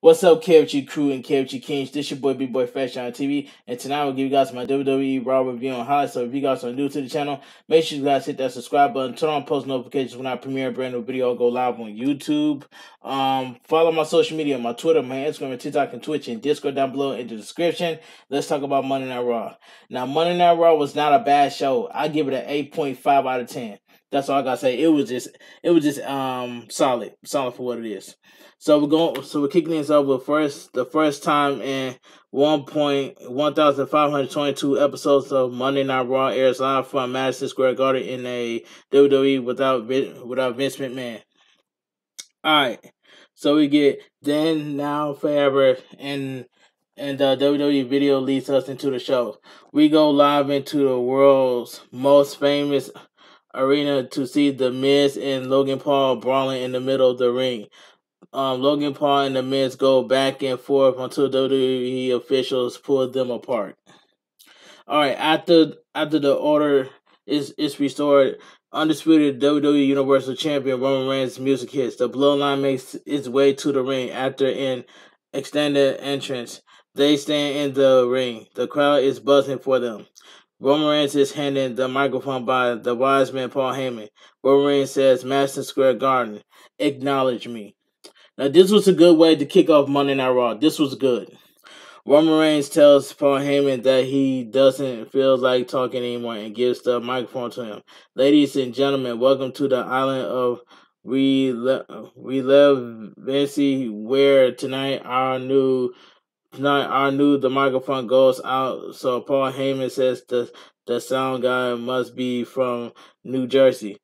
What's up, KFG crew and KFG Kings? This your boy Bigboyfactsjonnytv, and tonight I'll give you guys my WWE RAW review on highlights. So if you guys are new to the channel, make sure you guys hit that subscribe button, turn on post notifications when I premiere a brand new video or go live on YouTube. Follow my social media, my Twitter, my Instagram, and TikTok, and Twitch, and Discord down below in the description. Let's talk about Monday Night Raw. Now, Monday Night Raw was not a bad show. I give it an 8.5 out of 10. That's all I gotta say. It was just solid for what it is. So we're kicking this off with the first time in 1,522 episodes of Monday Night Raw airs live from Madison Square Garden in a WWE without Vince McMahon. All right, so we get then, now, forever, and the WWE video leads us into the show. We go live into the world's most famous arena to see The Miz and Logan Paul brawling in the middle of the ring. Logan Paul and The Miz go back and forth until WWE officials pull them apart. All right, after the order is restored, undisputed WWE Universal Champion Roman Reigns' music hits. The Bloodline makes its way to the ring after an extended entrance. They stand in the ring. The crowd is buzzing for them. Roman Reigns is handed the microphone by the wise man Paul Heyman. Roman Reigns says, "Madison Square Garden, acknowledge me." Now, this was a good way to kick off Monday Night Raw. This was good. Roman Reigns tells Paul Heyman that he doesn't feel like talking anymore and gives the microphone to him. "Ladies and gentlemen, welcome to the island of relevancy, where tonight the microphone goes out." So Paul Heyman says the sound guy must be from New Jersey.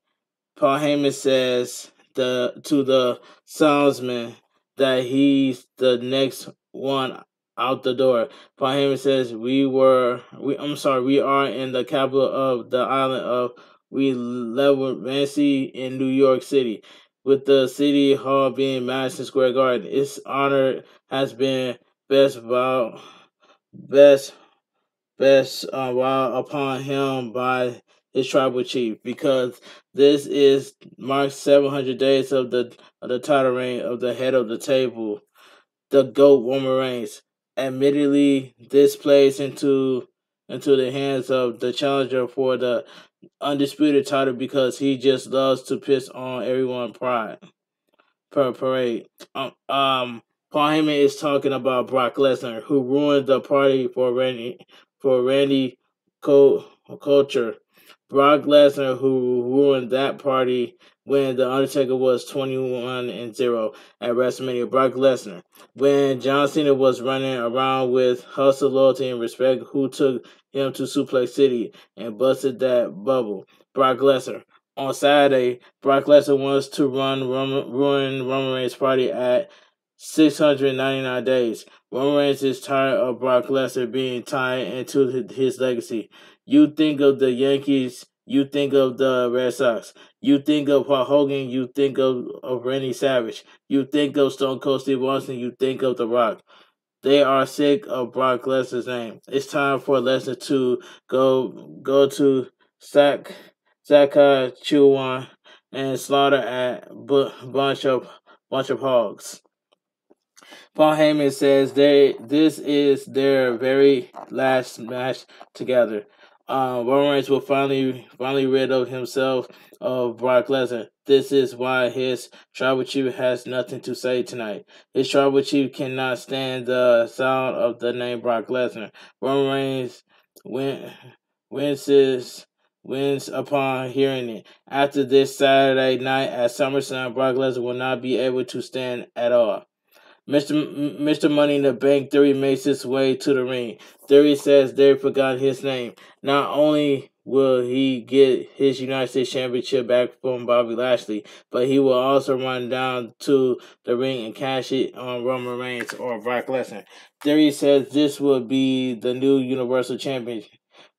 Paul Heyman says to the soundsman that he's the next one out the door. Paul Heyman says, we are in the capital of the island of relevancy in New York City, with the city hall being Madison Square Garden. Its honor has been while upon him by his tribal chief, because this marks 700 days of the title reign of the head of the table, the GOAT Roman Reigns. Admittedly, this plays into the hands of the challenger for the undisputed title, because he just loves to piss on everyone's parade. Paul Heyman is talking about Brock Lesnar, who ruined the party for Randy Culture. Brock Lesnar, who ruined that party when The Undertaker was 21-0 at WrestleMania. Brock Lesnar, when John Cena was running around with hustle, loyalty, and respect, who took him to Suplex City and busted that bubble. Brock Lesnar. On Saturday, Brock Lesnar wants to ruin Roman Reigns' party at 699 days. Roman Reigns is tired of Brock Lesnar being tied into his legacy. You think of the Yankees, you think of the Red Sox. You think of Hulk Hogan, you think of Randy Savage. You think of Stone Cold Steve Austin, you think of The Rock. They are sick of Brock Lesnar's name. It's time for Lesnar to go to Saskatchewan and slaughter at bunch of hogs. Paul Heyman says this is their very last match together. Roman Reigns will finally rid of himself of Brock Lesnar. This is why his tribal chief has nothing to say tonight. His tribal chief cannot stand the sound of the name Brock Lesnar. Roman Reigns wins upon hearing it. After this Saturday night at SummerSlam, Brock Lesnar will not be able to stand at all. Mr. Money in the Bank Theory makes his way to the ring. Theory says they forgot his name. Not only will he get his United States Championship back from Bobby Lashley, but he will also run down to the ring and cash it on Roman Reigns or Brock Lesnar. Theory says this will be the new Universal Champion.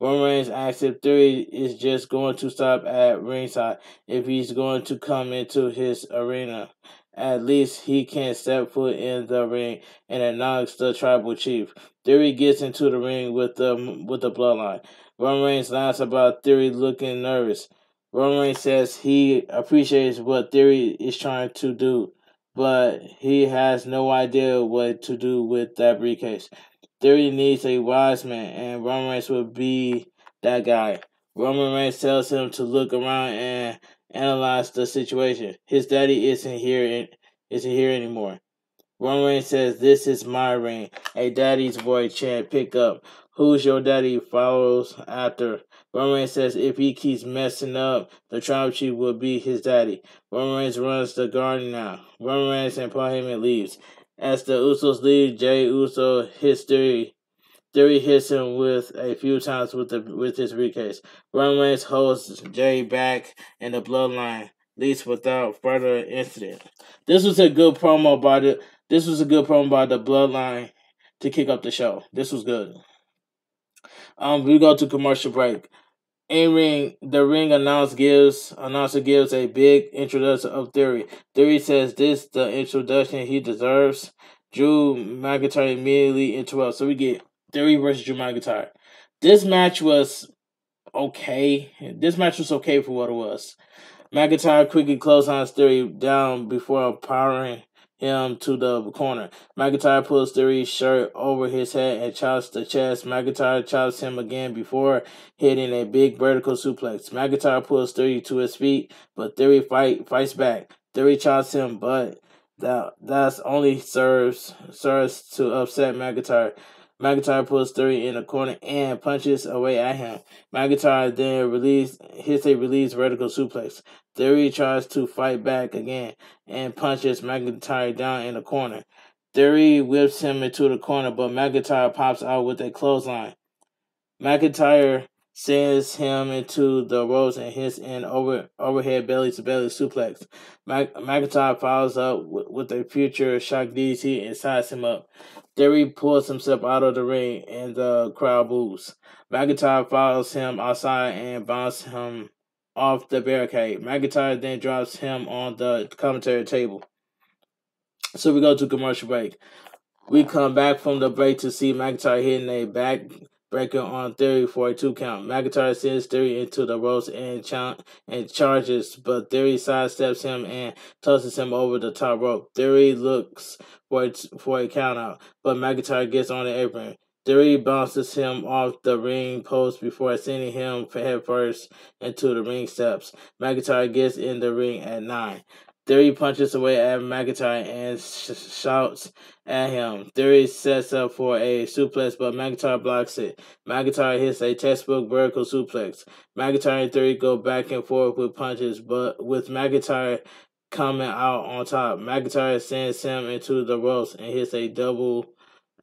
Roman Reigns asks if Theory is just going to stop at ringside, if he's going to come into his arena. At least he can step foot in the ring and acknowledge the tribal chief. Theory gets into the ring with the Bloodline. Roman Reigns laughs about Theory looking nervous. Roman Reigns says he appreciates what Theory is trying to do. but he has no idea what to do with that briefcase. Theory needs a wise man, and Roman Reigns will be that guy. Roman Reigns tells him to look around and analyze the situation. His daddy isn't here anymore. Roman Reigns says, "This is my ring." A daddy's boy chant pick up. "Who's your daddy?" follows after. Roman Reigns says if he keeps messing up, the tribal chief will be his daddy. Roman Reigns runs the garden now. Roman Reigns and Paul Heyman leaves. As the Usos leave, Jey Uso hits Theory. Theory hits him with a few times with his briefcase. Roman Reigns holds Jey back, and the bloodline leaves without further incident. This was a good promo by the bloodline to kick up the show. This was good. We go to commercial break. The ring announcer gives a big introduction of Theory. Theory says this the introduction he deserves. Drew McIntyre immediately interrupts. So we get Theory versus Drew McIntyre. This match was okay. This match was okay for what it was. McIntyre quickly clotheslines Theory down before powering him to the corner. McIntyre pulls Theory's shirt over his head and chops the chest. McIntyre chops him again before hitting a big vertical suplex. McIntyre pulls Theory to his feet, but Theory fights back. Theory chops him, but that's only serves to upset McIntyre. McIntyre pulls Theory in the corner and punches away at him. McIntyre then hits a release vertical suplex. Theory tries to fight back again and punches McIntyre down in the corner. Theory whips him into the corner, but McIntyre pops out with a clothesline. McIntyre sends him into the ropes and hits an overhead belly-to-belly suplex. McIntyre follows up with a future shock DDT and sides him up. Theory pulls himself out of the ring and the crowd boos. McIntyre follows him outside and bounces him off the barricade. McIntyre then drops him on the commentary table. So we go to commercial break. We come back from the break to see McIntyre hitting a backbreaker on Theory for a 2 count. McIntyre sends Theory into the ropes and charges, but Theory sidesteps him and tosses him over the top rope. Theory looks for a count out, but McIntyre gets on the apron. Theory bounces him off the ring post before sending him headfirst into the ring steps. McIntyre gets in the ring at 9. Theory punches away at McIntyre and shouts at him. Theory sets up for a suplex, but McIntyre blocks it. McIntyre hits a textbook vertical suplex. McIntyre and Theory go back and forth with punches, but with McIntyre coming out on top. McIntyre sends him into the ropes and hits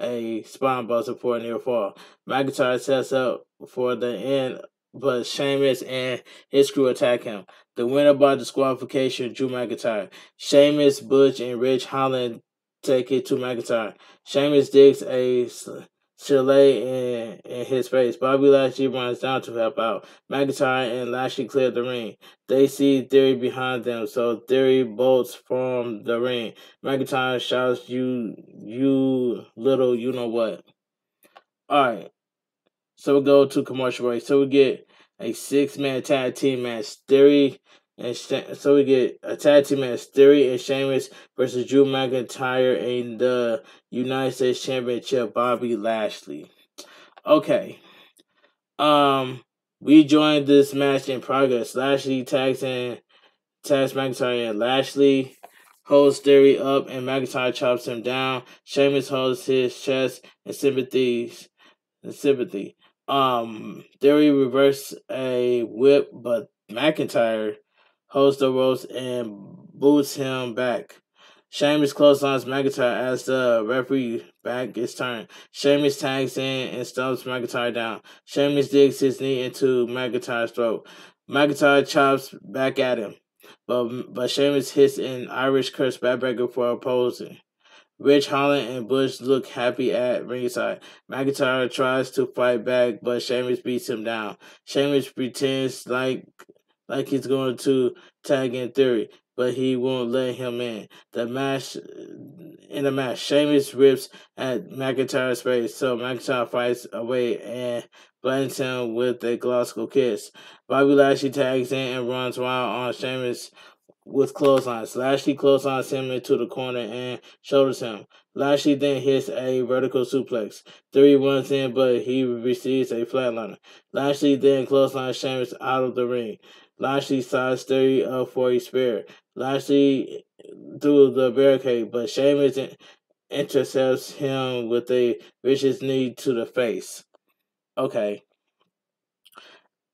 a spine buster for a near fall. McIntyre sets up for the end, but Sheamus and his crew attack him. The winner by disqualification, Drew McIntyre. Sheamus, Butch, and Rich Holland take it to McIntyre. Sheamus digs a Chalet in his face. Bobby Lashley runs down to help out. McIntyre and Lashley clear the ring. They see Theory behind them, so Theory bolts from the ring. McIntyre shouts, you little you know what. Alright, so we go to commercial break. So we get a 6-man tag team match. So we get a tag team match. Theory and Sheamus versus Drew McIntyre and the United States Championship, Bobby Lashley. Okay. We joined this match in progress. Lashley tags McIntyre in. Lashley holds Theory up and McIntyre chops him down. Sheamus holds his chest in sympathy. Theory reverses a whip, but McIntyre holds the ropes and boots him back. Sheamus clotheslines McIntyre as the referee back is turned. Sheamus tags in and stomps McIntyre down. Sheamus digs his knee into McIntyre's throat. McIntyre chops back at him, but Sheamus hits an Irish curse backbreaker for opposing. Rich Holland and Bush look happy at ringside. McIntyre tries to fight back, but Sheamus beats him down. Sheamus pretends like he's going to tag in Theory, but he won't let him in. In the match, Sheamus rips at McIntyre's face, so McIntyre fights away and blinds him with a glossal kiss. Bobby Lashley tags in and runs wild on Sheamus with clotheslines. Lashley clotheslines him into the corner and shoulders him. Lashley then hits a vertical suplex. Theory runs in, but he receives a flatliner. Lashley then clotheslines Sheamus out of the ring. Lashley sides Theory up for a spear. Lashley through the barricade, but Sheamus intercepts him with a vicious knee to the face. Okay.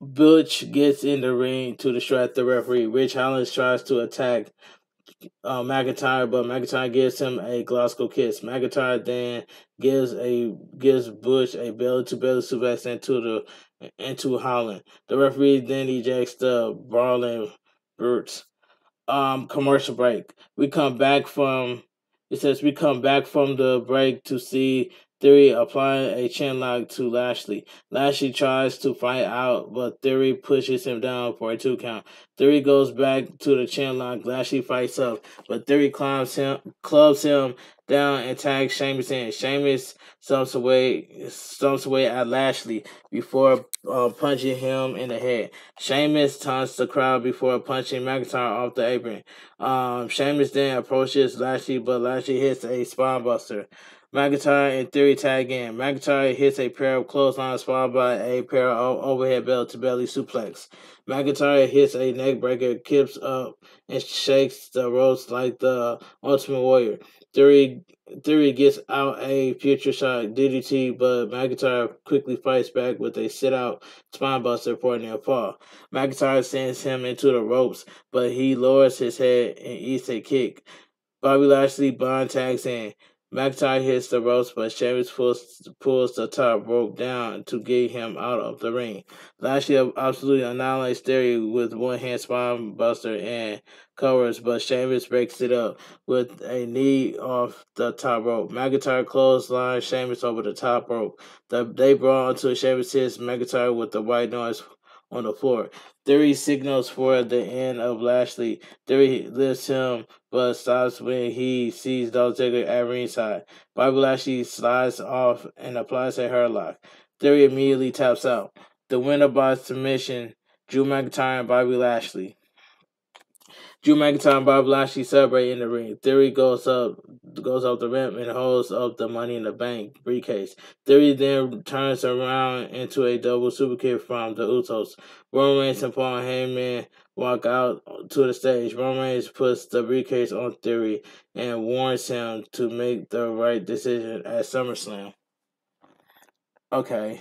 Butch gets in the ring to distract the referee. Rich Holland tries to attack McIntyre, but McIntyre gives him a Glasgow kiss. McIntyre then gives Butch a belly-to-belly suplex into Holland. The referee then ejects the brawling brutes. Commercial break. We come back from the break to see Theory applying a chinlock to Lashley. Lashley tries to fight out, but Theory pushes him down for a 2 count. Theory goes back to the chinlock. Lashley fights up, but Theory clubs him down and tags Sheamus in. Sheamus stomps away at Lashley before punching him in the head. Sheamus taunts the crowd before punching McIntyre off the apron. Sheamus then approaches Lashley, but Lashley hits a spinebuster. McIntyre and Theory tag in. McIntyre hits a pair of clotheslines followed by a pair of overhead belly-to-belly suplex. McIntyre hits a neckbreaker, kips up, and shakes the ropes like the Ultimate Warrior. Theory gets out a future shock DDT, but McIntyre quickly fights back with a sit-out spinebuster for a near fall. McIntyre sends him into the ropes, but he lowers his head and eats a kick. Bobby Lashley bond tags in. McIntyre hits the ropes, but Sheamus pulls the top rope down to get him out of the ring. Lashley absolutely annihilates Theory with one-hand spine buster and covers, but Sheamus breaks it up with a knee off the top rope. McIntyre clotheslines Sheamus over the top rope. They brawl until Sheamus hits McIntyre with the white noise on the floor. Theory signals for the end of Lashley. Theory lifts him, but stops when he sees Dolph Ziggler at ringside. Bobby Lashley slides off and applies a hairlock. Theory immediately taps out. The winner by submission, Drew McIntyre and Bobby Lashley. Drew McIntyre and Bobby Lashley celebrate in the ring. Theory goes up the ramp and holds up the Money in the Bank briefcase. Theory then turns around into a double super kick from the Usos. Roman Reigns and Paul Heyman walk out to the stage. Roman Reigns puts the briefcase on Theory and warns him to make the right decision at SummerSlam. Okay.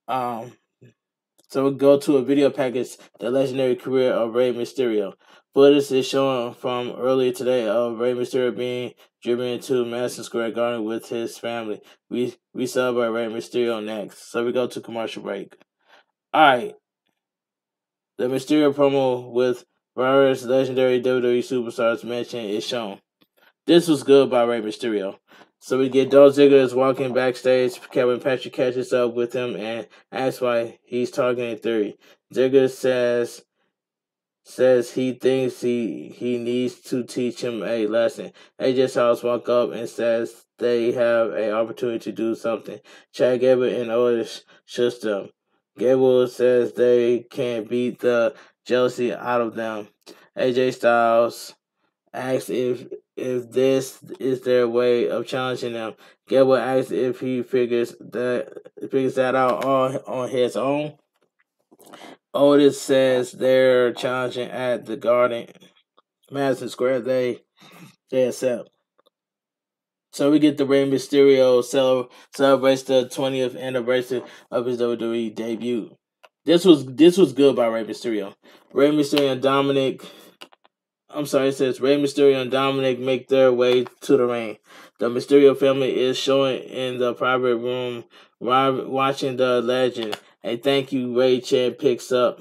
So we go to a video package, The Legendary Career of Rey Mysterio. Footage is shown from earlier today of Rey Mysterio being driven into Madison Square Garden with his family. We celebrate Rey Mysterio next. So we go to commercial break. Alright. The Mysterio promo with various legendary WWE superstars mentioned is shown. This was good by Rey Mysterio. So we get Dolph Ziggler is walking backstage. Kevin Patrick catches up with him and asks why he's targeting Theory. Ziggler says he thinks he needs to teach him a lesson. AJ Styles walk up and says they have an opportunity to do something. Chad Gable and Otis shush them. Gable says they can beat the jealousy out of them. AJ Styles asks if this is their way of challenging them. Gable asks if he figures that out on his own. Otis says they're challenging at the Garden, Madison Square. They accept. So we get the Rey Mysterio celebrates the 20th anniversary of his WWE debut. This was good by Rey Mysterio. Rey Mysterio and Dominic. It says Rey Mysterio and Dominic make their way to the ring. The Mysterio family is showing in the private room watching the legend. A thank you Rey Chen picks up.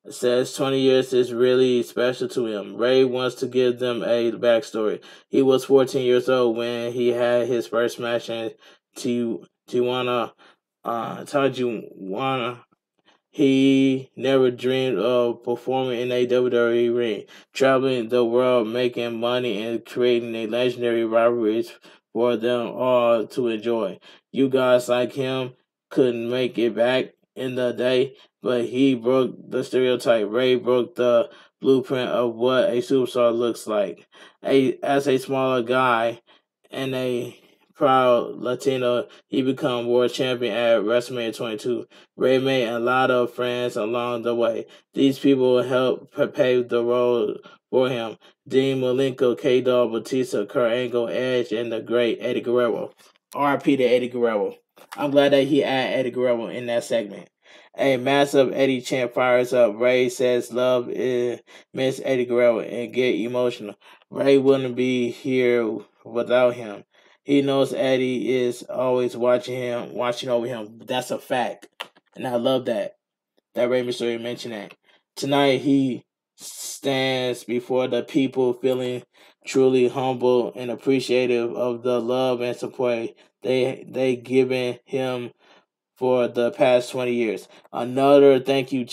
Says 20 years is really special to him. Rey wants to give them a backstory. He was 14 years old when he had his first match in Tijuana. He never dreamed of performing in a WWE ring, traveling the world, making money, and creating a legendary rivalries for them all to enjoy. You guys like him couldn't make it back in the day, but he broke the stereotype. Rey broke the blueprint of what a superstar looks like. As a smaller guy and a proud Latino, he became world champion at WrestleMania 22. Ray made a lot of friends along the way. These people helped pave the road for him. Dean Malenko, K-Dog, Batista, Kurt Angle, Edge, and the great Eddie Guerrero. RP to Eddie Guerrero. I'm glad that he added Eddie Guerrero in that segment. A massive Eddie chant fires up. Ray says love is Miss Eddie Guerrero and get emotional. Ray wouldn't be here without him. He knows Eddie is always watching over him. That's a fact. And I love that Rey Mysterio mentioned that. Tonight he stands before the people feeling truly humble and appreciative of the love and support they given him for the past 20 years. Another thank you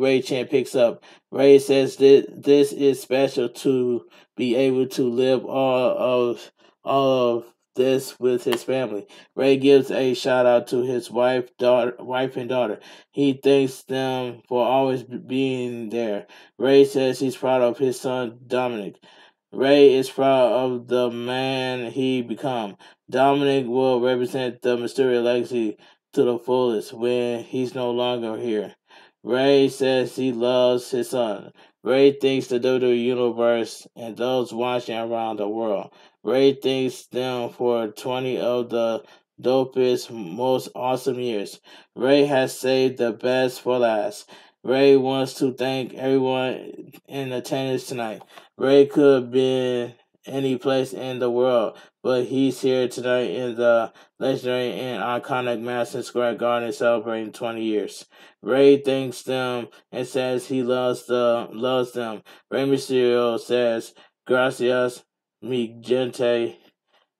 Ray chant picks up. Ray says this is special to be able to live all of this with his family. Ray gives a shout out to his wife and daughter. He thanks them for always being there. Ray says he's proud of his son Dominic. Ray is proud of the man he become. Dominic will represent the Mysterio legacy to the fullest when he's no longer here. Ray says he loves his son. Ray thanks the WWE Universe and those watching around the world. Ray thanks them for 20 of the dopest, most awesome years. Ray has saved the best for last. Ray wants to thank everyone in attendance tonight. Ray could have been any place in the world, but he's here tonight in the legendary and iconic Madison Square Garden celebrating 20 years. Ray thanks them and says he loves them. Rey Mysterio says, Gracias, mi gente.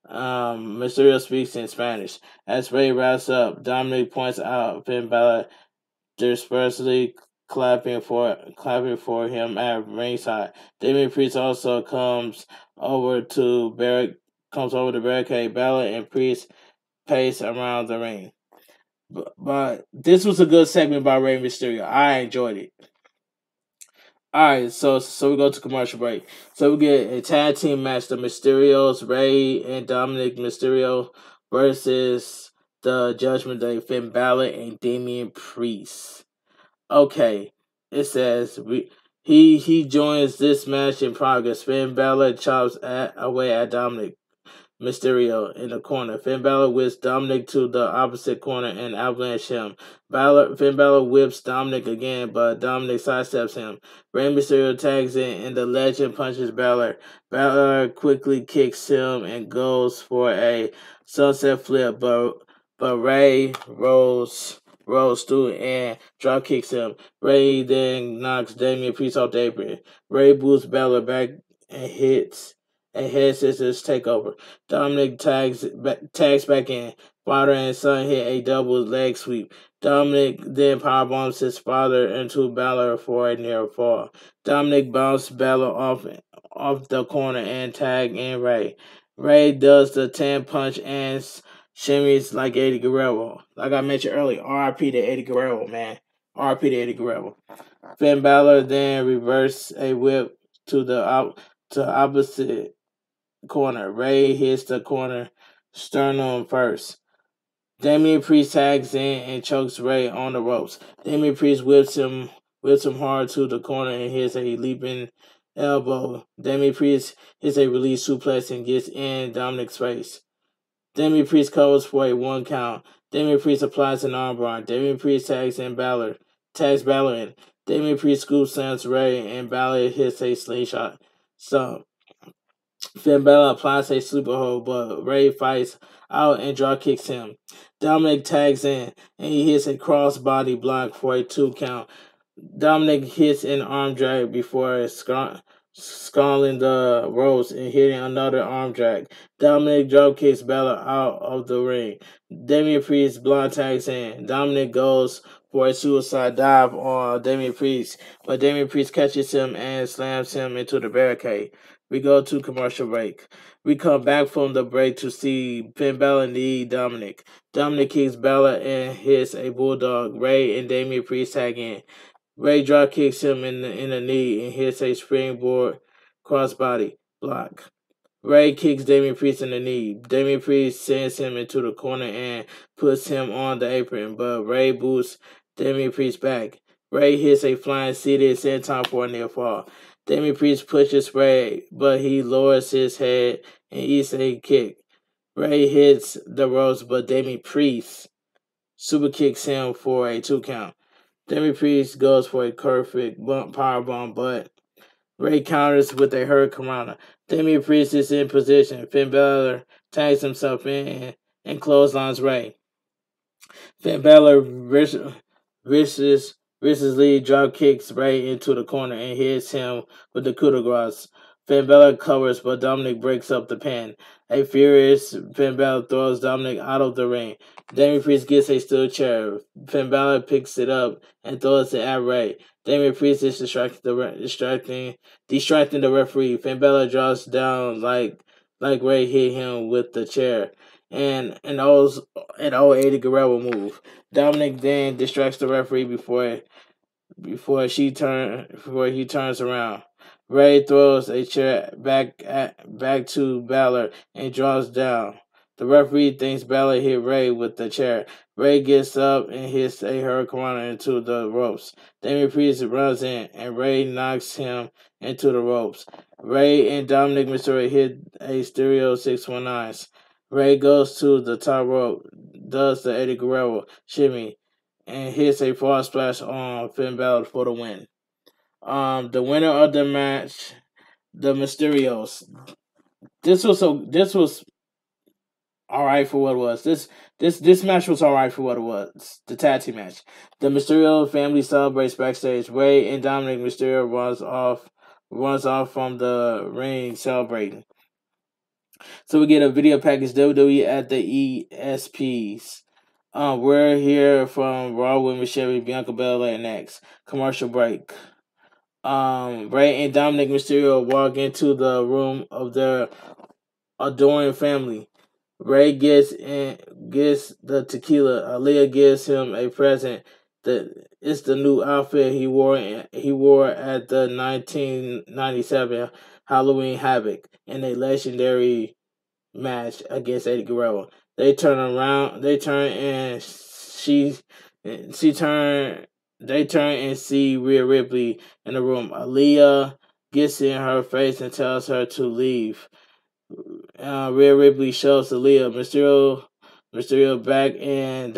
Mysterio speaks in Spanish. As Ray wraps up, Dominic points out Finn Balor dispersely clapping for him at ringside. Damian Priest also comes over to barricade Balor and Priest pace around the ring. But this was a good segment by Rey Mysterio. I enjoyed it. Alright, so we go to commercial break. So we get a tag team match: the Mysterios, Rey and Dominic Mysterio versus the Judgment Day, Finn Balor and Damian Priest. Okay, it says he joins this match in progress. Finn Balor chops away at Dominic Mysterio in the corner. Finn Balor whips Dominic to the opposite corner and avalanche him. Finn Balor whips Dominic again, but Dominic sidesteps him. Rey Mysterio tags in and the legend punches Balor. Balor quickly kicks him and goes for a sunset flip, but Rey rolls through and drop kicks him. Rey then knocks Damian Priest off the apron. Rey boosts Balor back and hits a head scissors takeover. Dominic tags back in. Father and son hit a double leg sweep. Dominic then powerbombs his father into Balor for a near fall. Dominic bounced Balor off the corner and tag in Rey. Rey does the 10 punch and shimmies like Eddie Guerrero. Like I mentioned earlier, RIP to Eddie Guerrero, man. RIP to Eddie Guerrero. Finn Balor then reverses a whip to the opposite corner. Rey hits the corner sternum first. Damian Priest tags in and chokes Rey on the ropes. Damian Priest whips him hard to the corner and hits a leaping elbow. Damian Priest hits a release suplex and gets in Dominic's face. Damian Priest covers for a 1 count. Damian Priest applies an armbar. Damian Priest tags Balor in. Damian Priest scoop slams Rey and Balor hits a slingshot. Finn Balor applies a sleeper hold, but Rey fights out and draw kicks him. Dominic tags in and he hits a crossbody block for a 2 count. Dominic hits an arm drag before scaling the ropes and hitting another arm drag. Dominic drop kicks Balor out of the ring. Damian Priest blind tags in. Dominic goes for a suicide dive on Damian Priest, but Damian Priest catches him and slams him into the barricade. We go to commercial break. We come back from the break to see Finn Balor knee Dominic. Dominic kicks Balor and hits a bulldog. Rey and Damian Priest tag in. Rey drop kicks him in the knee and hits a springboard crossbody block. Rey kicks Damian Priest in the knee. Damian Priest sends him into the corner and puts him on the apron, but Rey boosts Damian Priest back. Rey hits a flying seated senton for a near fall. Damian Priest pushes Rey, but he lowers his head and eats a kick. Rey hits the ropes, but Damian Priest super kicks him for a 2 count. Damian Priest goes for a perfect powerbomb, but Rey counters with a hurricanrana. Damian Priest is in position. Finn Balor tags himself in and clotheslines Rey. Finn Balor viciously drop kicks Rey into the corner and hits him with the coup de grace. Finn Balor covers, but Dominic breaks up the pin. A furious Finn Balor throws Dominic out of the ring. Damian Priest gets a steel chair. Finn Balor picks it up and throws it at Rey. Damian Priest is distracting the referee. Finn Balor drops down like Rey hit him with the chair. And an old Eddie Guerrero move. Dominic then distracts the referee before he turns around. Rey throws a chair back to Balor and draws down. The referee thinks Balor hit Rey with the chair. Rey gets up and hits a hurricanrana into the ropes. Damian Priest runs in and Rey knocks him into the ropes. Rey and Dominic Mysterio hit a stereo 619s. Rey goes to the top rope, does the Eddie Guerrero shimmy, and hits a false splash on Finn Balor for the win. The winner of the match, the Mysterios. This was all right for what it was. This match was all right for what it was. The tag team match. The Mysterio family celebrates backstage. Rey and Dominic Mysterio runs off from the ring celebrating. So we get a video package WWE at the ESPs. We're here from Raw Women's Champion Bianca Belair next. Commercial break. Rey and Dominic Mysterio walk into the room of their adoring family. Rey gets the tequila. Aaliyah gives him a present. It's the new outfit he wore at the 1997 Halloween Havoc in a legendary match against Eddie Guerrero. They turn and they turn and see Rhea Ripley in the room. Aaliyah gets in her face and tells her to leave. Rhea Ripley shows Aaliyah Mysterio back and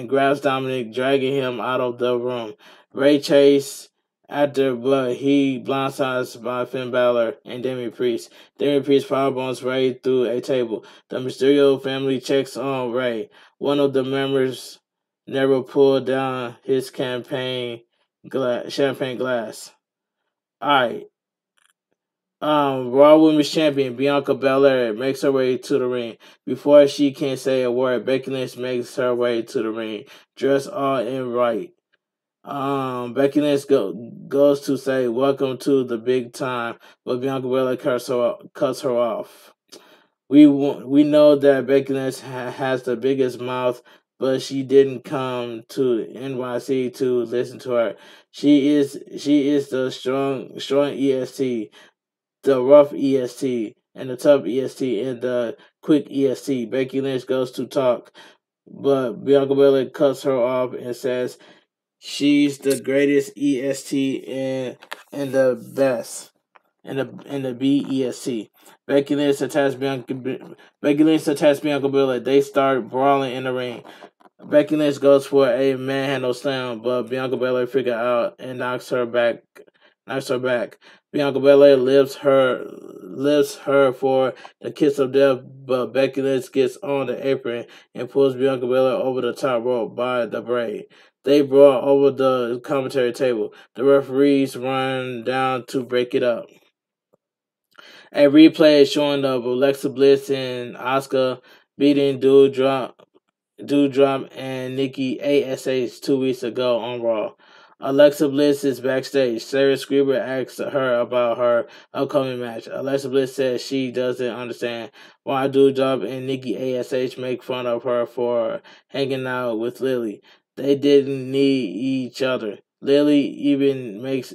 grabs Dominic, dragging him out of the room. Rey chases after, but he blindsides by Finn Balor and Damian Priest. Damian Priest powerbombs Rey through a table. The Mysterio family checks on Rey. One of the members never pulled down his champagne glass. Alright. Raw Women's Champion Bianca Belair makes her way to the ring. Before she can say a word, Becky Lynch makes her way to the ring, dressed all in white. Becky Lynch goes to say, "Welcome to the big time," but Bianca Belair cuts her off. We know that Becky Lynch has the biggest mouth, but she didn't come to NYC to listen to her. She is the strong EST, the rough EST, and the tough EST, and the quick EST. Becky Lynch goes to talk, but Bianca Belair cuts her off and says she's the greatest EST and the best in the BEST. Becky Lynch attacks Bianca Belair. They start brawling in the ring. Becky Lynch goes for a manhandle slam, but Bianca Belair figures out and knocks her back. Bianca Belair lifts her for the kiss of death, but Becky Lynch gets on the apron and pulls Bianca Belair over the top rope by the braid. They brawl over the commentary table. The referees run down to break it up. A replay is showing of Alexa Bliss and Asuka beating Doudrop and Nikki ASH 2 weeks ago on Raw. Alexa Bliss is backstage. Sarah Scriber asks her about her upcoming match. Alexa Bliss says she doesn't understand why Doudrop and Nikki ASH make fun of her for hanging out with Lily. They didn't need each other. Lily even makes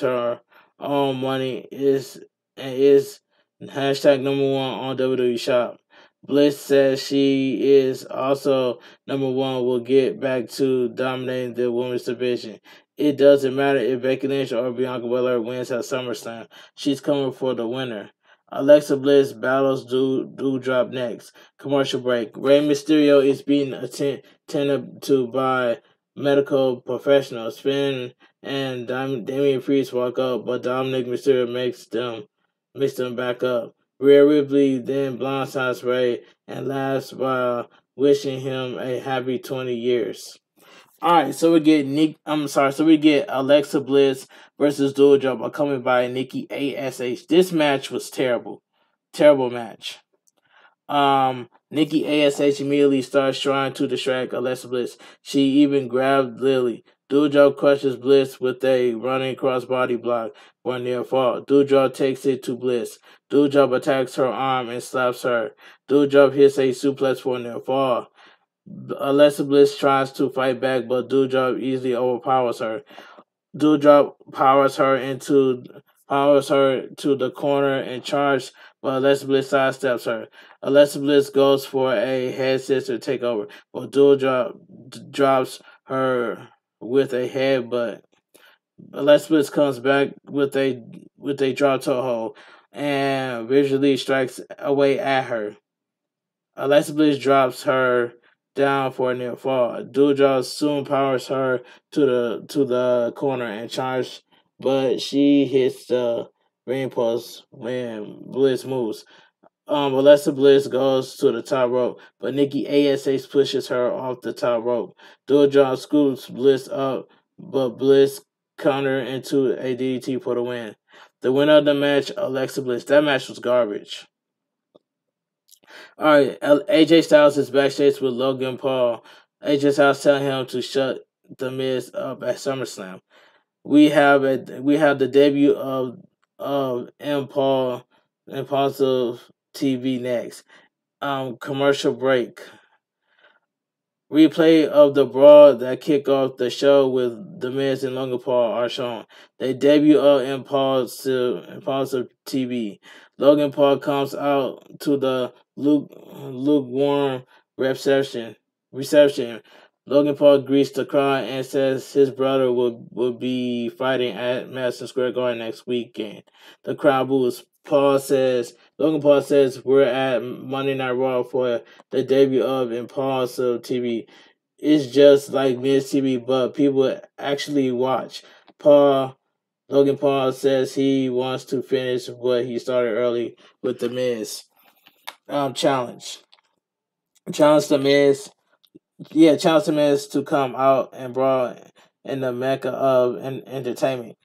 her own money is hashtag #1 on WWE Shop. Bliss says she is also #1 will get back to dominating the women's division. It doesn't matter if Becky Lynch or Bianca Belair wins at SummerSlam. She's coming for the winner. Alexa Bliss battles Doudrop next. Commercial break. Rey Mysterio is being attended to by medical professionals. Finn and Damian Priest walk up, but Dominic Mysterio makes them back up. Rhea Ripley then blindsides Ray and laughs while wishing him a happy 20 years. Alright, so we get Alexa Bliss versus Doudrop accompanied by Nikki ASH. This match was terrible. Terrible match. Nikki ASH immediately starts trying to distract Alexa Bliss. She even grabbed Lily. Doudrop crushes Bliss with a running crossbody block for a near fall. Doudrop takes it to Bliss. Doudrop attacks her arm and slaps her. Doudrop hits a suplex for a near fall. Alexa Bliss tries to fight back, but Doudrop easily overpowers her. Doudrop powers her to the corner and charges, but Alexa Bliss sidesteps her. Alexa Bliss goes for a head scissor takeover, but Doudrop drops her with a head, but Alexa Bliss comes back with a drop toe hold and visually strikes away at her. Alexa Bliss drops her down for a near fall. Doudrop soon powers her to the corner and charges, but she hits the ring post when Bliss moves. Alexa Bliss goes to the top rope, but Nikki ASH pushes her off the top rope. Doudrop scoops Bliss up, but Bliss counter into a DDT for the win. The winner of the match, Alexa Bliss. That match was garbage. All right, AJ Styles is backstage with Logan Paul. AJ Styles telling him to shut the Miz up at SummerSlam. We have the debut of Impulsive TV next. Commercial break. Replay of the brawl that kicked off the show with The Miz and Logan Paul are shown. The debut of Impulsive TV. Logan Paul comes out to the lukewarm reception. Logan Paul greets the crowd and says his brother will be fighting at Madison Square Garden next weekend. The crowd boos. Logan Paul says we're at Monday Night Raw for the debut of Impulsive TV. It's just like Miz TV, but people actually watch. Logan Paul says he wants to finish what he started early with the Miz. Challenge. Challenge the Miz. Yeah, challenge the Miz to come out and brawl in the mecca of entertainment.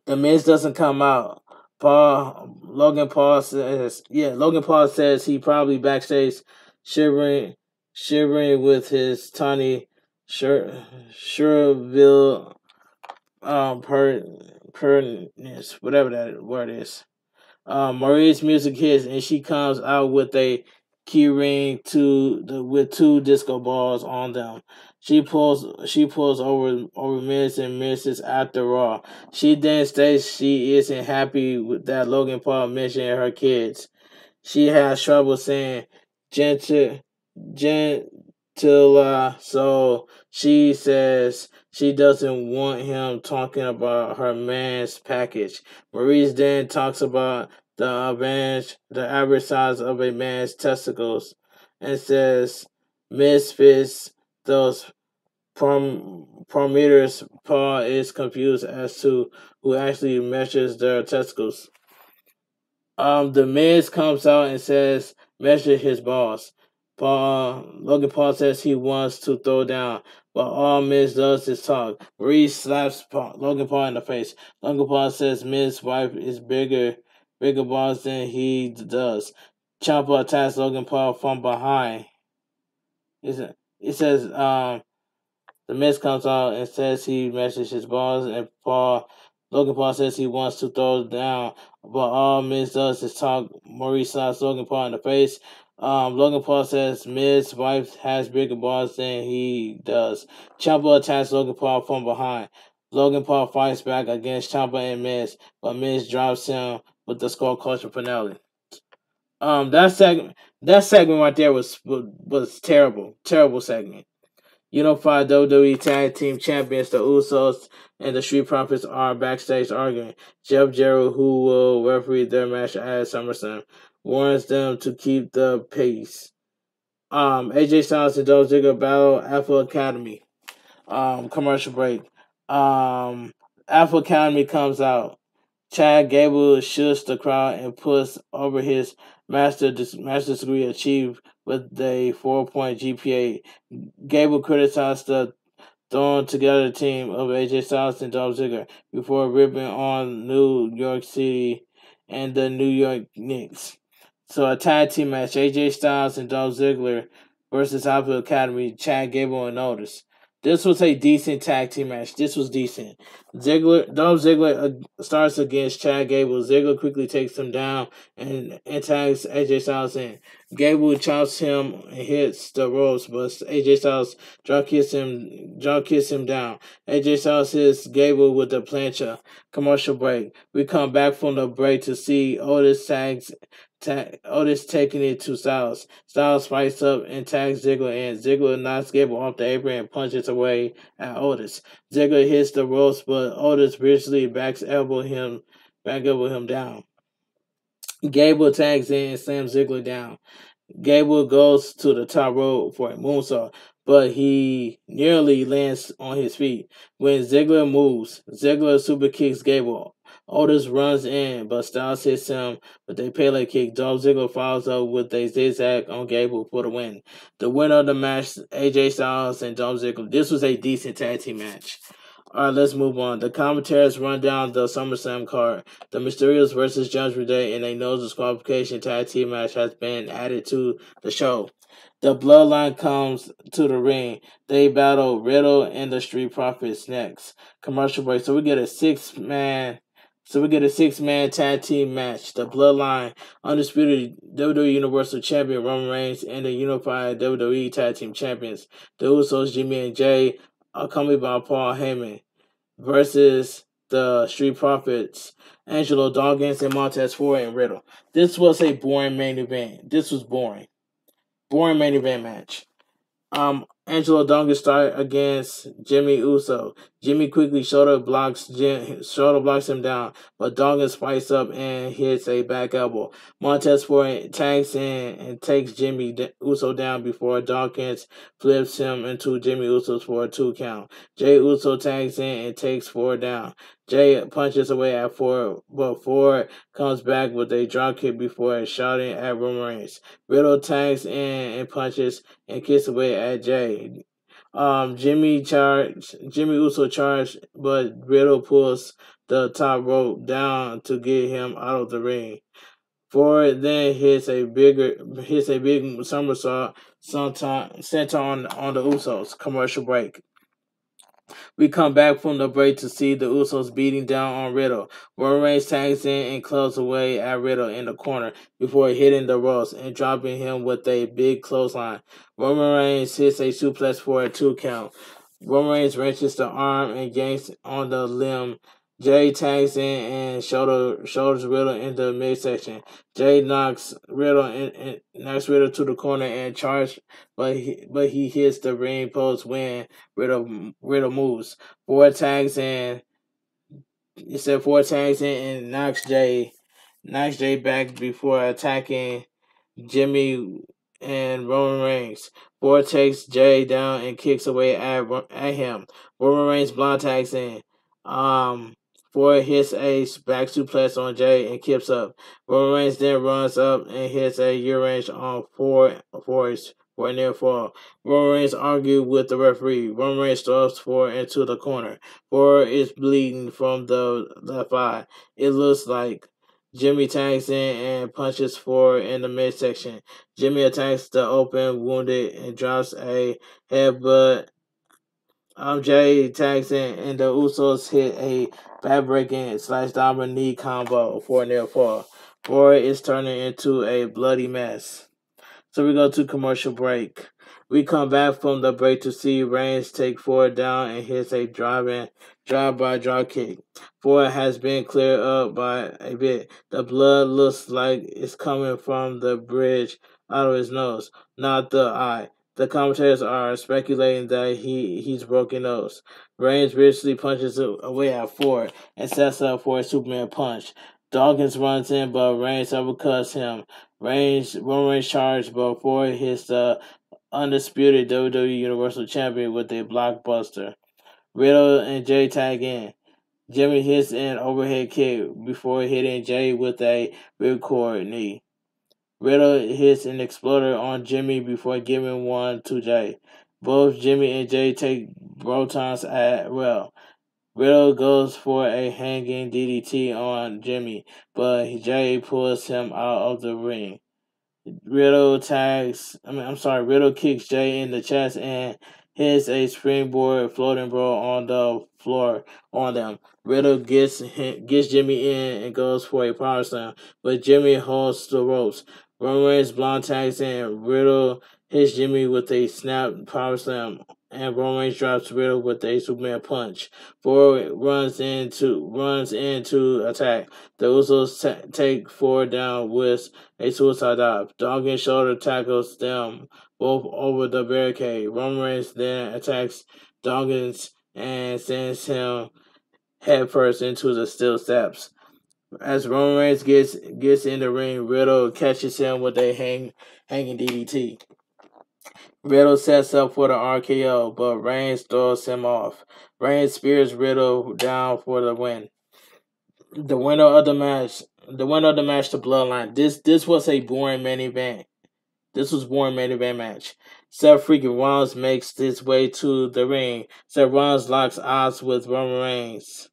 The Miz doesn't come out. Logan Paul says he probably backstage shivering with his tiny Sherville pertness, whatever that word is. Marie's music hits and she comes out with a key ring with two disco balls on them. She pulls over Miz and misses after Raw. She then states she isn't happy with that Logan Paul mentioned her kids. She has trouble saying gentle, so she says she doesn't want him talking about her man's package. Maurice then talks about the average size of a man's testicles and says misfits those parameters. Paul is confused as to who actually measures their testicles. The Miz comes out and says measure his balls. Logan Paul says he wants to throw down, but all Miz does is talk. Maurice slaps Logan Paul in the face. Logan Paul says Miz's wife is bigger balls than he does. Ciampa attacks Logan Paul from behind. It says the Miz comes out and says he measures his balls, and Paul Logan Paul says he wants to throw it down, but all Miz does is talk Maurice slaps Logan Paul in the face. Logan Paul says Miz's wife has bigger balls than he does. Ciampa attacks Logan Paul from behind. Logan Paul fights back against Ciampa and Miz, but Miz drops him with the skull crusher finale. That segment right there was terrible, terrible segment. Unified WWE Tag Team Champions, the Usos and the Street Profits are backstage arguing. Jeff Jarrett, who will referee their match at SummerSlam, warns them to keep the pace. AJ Styles and Dolph Ziggler battle Alpha Academy. Commercial break. Alpha Academy comes out. Chad Gable shoots the crowd and puts over his master's degree achieved with a 4-point GPA. Gable criticized the thrown together team of AJ Styles and Dolph Ziggler before ripping on New York City and the New York Knicks. So a tag team match, AJ Styles and Dolph Ziggler versus Alpha Academy, Chad Gable and Otis. This was a decent tag team match. This was decent. Dolph Ziggler starts against Chad Gable. Ziggler quickly takes him down and tags AJ Styles in. Gable chops him and hits the ropes, but AJ Styles drop kicks him down. AJ Styles hits Gable with the plancha. Commercial break. We come back from the break to see Otis taking it to Styles. Styles fights up and tags Ziggler in. Ziggler knocks Gable off the apron and punches away at Otis. Ziggler hits the ropes, but Otis viciously back elbow him down. Gable tags in and slams Ziggler down. Gable goes to the top rope for a moonsault, but he nearly lands on his feet. When Ziggler moves, Ziggler super kicks Gable. Otis runs in, but Styles hits him with a Pele kick. Dolph Ziggler follows up with a zigzag on Gable for the win. The winner of the match, AJ Styles and Dolph Ziggler. This was a decent tag team match. All right, let's move on. The commentators run down the SummerSlam card. The Mysterios versus Judgment Day in a no disqualification tag team match has been added to the show. The Bloodline comes to the ring. They battle Riddle and the Street Profits next. Commercial break. So we get a six-man tag team match. The Bloodline, undisputed WWE Universal Champion Roman Reigns, and the unified WWE Tag Team Champions, the Usos, Jimmy and Jay, accompanied by Paul Heyman, versus the Street Profits, Angelo Dawkins and Montez Ford and Riddle. This was a boring main event. This was boring. Boring main event match. Angelo Dawkins started against Jimmy Uso. Jimmy quickly shoulder blocks him down, but Dawkins fights up and hits a back elbow. Montez Ford tags in and takes Jimmy Uso down before Dawkins flips him into Jimmy Uso for a 2 count. Jay Uso tags in and takes Ford down. Jay punches away at Ford, but Ford comes back with a dropkick before shouting at Roman Reigns. Riddle tags in and punches and kicks away at Jay. Jimmy Uso charged, but Riddle pulls the top rope down to get him out of the ring. Ford then hits a big somersault center on the Usos. Commercial break. We come back from the break to see the Usos beating down on Riddle. Roman Reigns tags in and clubs away at Riddle in the corner before hitting the ropes and dropping him with a big clothesline. Roman Reigns hits a suplex for a 2 count. Roman Reigns wrenches the arm and yanks on the limb. Jay tags in and shoulders Riddle in the midsection. Jay knocks Riddle to the corner and charges, but he hits the ring post when Riddle moves. Ford tags in and knocks Jay back before attacking Jimmy and Roman Reigns. Ford takes Jay down and kicks away at him. Roman Reigns blind tags in. Ford hits a back suplex on Jay and kips up. Roman Reigns then runs up and hits a U-wrench on Ford for a near fall. Roman Reigns argues with the referee. Roman Reigns throws Ford into the corner. Ford is bleeding from the left eye. It looks like Jimmy tags in and punches Ford in the midsection. Jimmy attacks the open wounded and drops a headbutt Jay tags in, and the Usos hit a backbreaking slash diamond knee combo for a near fall. Boy is turning into a bloody mess. So we go to commercial break. We come back from the break to see Reigns take Ford down and hits a drive-by drop kick. Ford has been cleared up by a bit. The blood looks like it's coming from the bridge out of his nose, not the eye. The commentators are speculating that he's broken nose. Reigns viciously punches away at Ford and sets up for a Superman punch. Dawkins runs in, but Reigns uppercuts him. Roman Reigns charged before he hits the undisputed WWE Universal Champion with a blockbuster. Riddle and Jay tag in. Jimmy hits an overhead kick before hitting Jay with a ripcord knee. Riddle hits an exploder on Jimmy before giving one to Jay. Both Jimmy and Jay take brotons at well. Riddle goes for a hanging DDT on Jimmy, but Jay pulls him out of the ring. Riddle kicks Jay in the chest and hits a springboard floating bro on the floor on them. Riddle gets Jimmy in and goes for a power slam, but Jimmy holds the ropes. Roman Reigns blonde tags in. Riddle hits Jimmy with a snap power slam, and Roman Reigns drops Riddle with a Superman punch. Ford runs in to attack. The Usos take Ford down with a suicide dive. Dawkins shoulder tackles them both over the barricade. Roman Reigns then attacks Dawkins and sends him headfirst into the steel steps. As Roman Reigns gets in the ring, Riddle catches him with a hanging DDT. Riddle sets up for the RKO, but Reigns throws him off. Reigns spears Riddle down for the win. The winner of the match, the Bloodline. This was a boring main event. This was boring main event match. Seth freaking Rollins makes his way to the ring. Seth Rollins locks eyes with Roman Reigns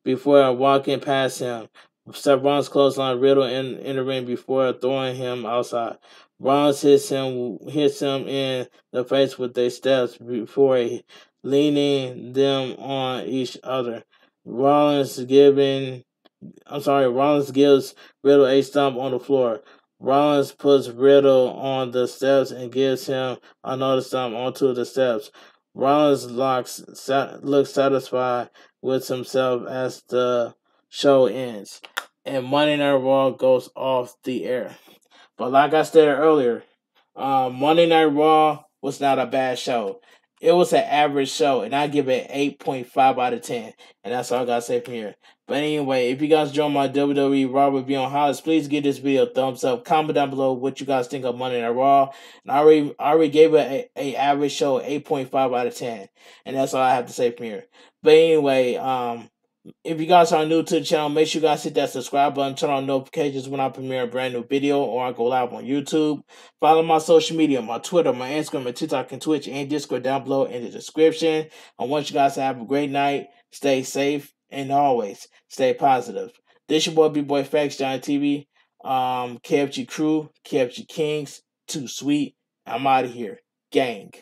before walking past him. Seth Rollins clothesline Riddle in the ring before throwing him outside. Rollins hits him in the face with the steps before leaning them on each other. Rollins gives Riddle a stomp on the floor. Rollins puts Riddle on the steps and gives him another stomp onto the steps. Rollins looks satisfied with himself as the show ends, and Monday Night Raw goes off the air. But like I said earlier, Monday Night Raw was not a bad show. It was an average show, and I give it 8.5 out of 10. And that's all I gotta say from here. But anyway, if you guys join my WWE Raw review on highlights, please give this video a thumbs up. Comment down below what you guys think of Monday Night Raw. And I already gave it a average show, 8.5 out of 10. And that's all I have to say from here. But anyway, if you guys are new to the channel, make sure you guys hit that subscribe button, turn on notifications when I premiere a brand new video or I go live on YouTube. Follow my social media, my Twitter, my Instagram, my TikTok, and Twitch, and Discord down below in the description. I want you guys to have a great night, stay safe, and always stay positive. This your boy, Bigboyfactsjonnytv. KFG crew, KFG Kings, Too Sweet. I'm out of here. Gang.